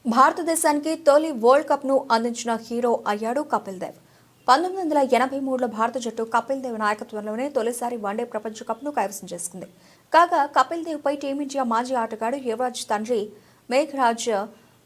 భారతదేశానికి తొలి world cup ను అందించిన హీరో అయ్యాడు కపిల్ దేవ్. 1983లో భారత జట్టు కపిల్ దేవ్ నాయకత్వంలోనే తొలిసారి వన్డే ప్రపంచ కప్ ను కైవసం చేసుకుంది. కాగా కపిల్ దేవ్ పై టీమిండియా మాజీ ఆటగాడు యువరాజ్ తండ్రి మేఘరాజ్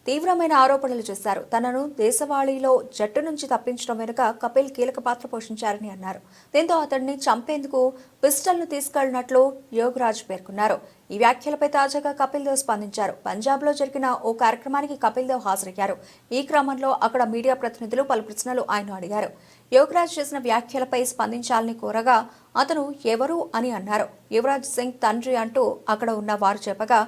తీవ్రమైన ఆరోపణలు చేశారు. తనను దేశవాళీలో జట్టు నుంచి తప్పించడం వెనుక కపిల్ కీలక పాత్ర పోషించారని అన్నారు. దీంతో అతడిని చంపేందుకు పిస్టల్ను తీసుకెళ్లినట్లు యోగరాజ్ పేర్కొన్నారు. ఈ వ్యాఖ్యలపై తాజాగా కపిల్ దేవ్ స్పందించారు. పంజాబ్లో జరిగిన ఓ కార్యక్రమానికి కపిల్ దేవ్ హాజరయ్యారు. ఈ క్రమంలో అక్కడ మీడియా ప్రతినిధులు పలు ప్రశ్నలు ఆయన అడిగారు. యోగరాజ్ చేసిన వ్యాఖ్యలపై స్పందించాలని కోరగా అతను ఎవరు అని అన్నారు. యువరాజ్ సింగ్ తండ్రి అంటూ అక్కడ ఉన్న వారు చెప్పగా,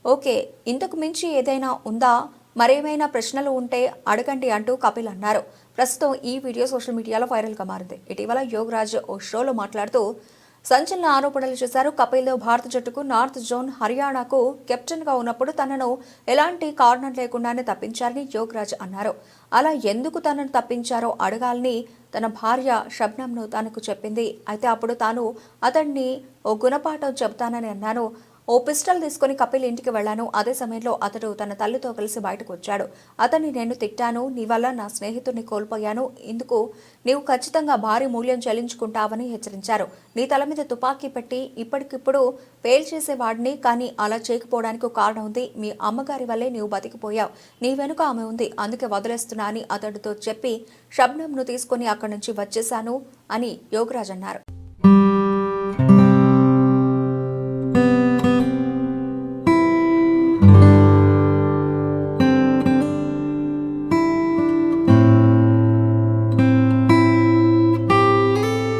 ఓకే, ఇంతకు మించి ఏదైనా ఉందా, మరేమైనా ప్రశ్నలు ఉంటే అడగండి అంటూ కపిల్ అన్నారు. ప్రస్తుతం ఈ వీడియో సోషల్ మీడియాలో వైరల్గా మారింది. ఇటీవల యోగరాజ్ ఓ షోలో మాట్లాడుతూ సంచలన ఆరోపణలు చేశారు. కపిల్ దేవ్ భారత జట్టుకు నార్త్ జోన్ హర్యానాకు కెప్టెన్గా ఉన్నప్పుడు తనను ఎలాంటి కారణం లేకుండానే తప్పించారని యోగరాజ్ అన్నారు. అలా ఎందుకు తనను తప్పించారో అడగాలని తన భార్య షబ్నమ్ను తనకు చెప్పింది. అయితే అప్పుడు తాను అతన్ని ఓ గుణపాఠం చెబుతానని అన్నాను. ఓ పిస్టల్ తీసుకుని కపిల్ ఇంటికి వెళ్లాను. అదే సమయంలో అతడు తన తల్లితో కలిసి బయటకు వచ్చాడు. అతన్ని నేను తిట్టాను. నీ వల్ల నా స్నేహితుడిని కోల్పోయాను. ఇందుకు నీవు ఖచ్చితంగా భారీ మూల్యం చెల్లించుకుంటావని హెచ్చరించారు. నీ తల మీద తుపాకీ పెట్టి ఇప్పటికిప్పుడు పేల్చేసేవాడిని, కానీ అలా చేయకపోవడానికి కారణం ఉంది. మీ అమ్మగారి వల్లే నీవు బతికిపోయావు. నీ వెనుక ఆమె ఉంది, అందుకే వదిలేస్తున్నా అని అతడితో చెప్పి షబ్నమ్ను తీసుకుని అక్కడి నుంచి వచ్చేశాను అని యోగరాజ్ అన్నారు.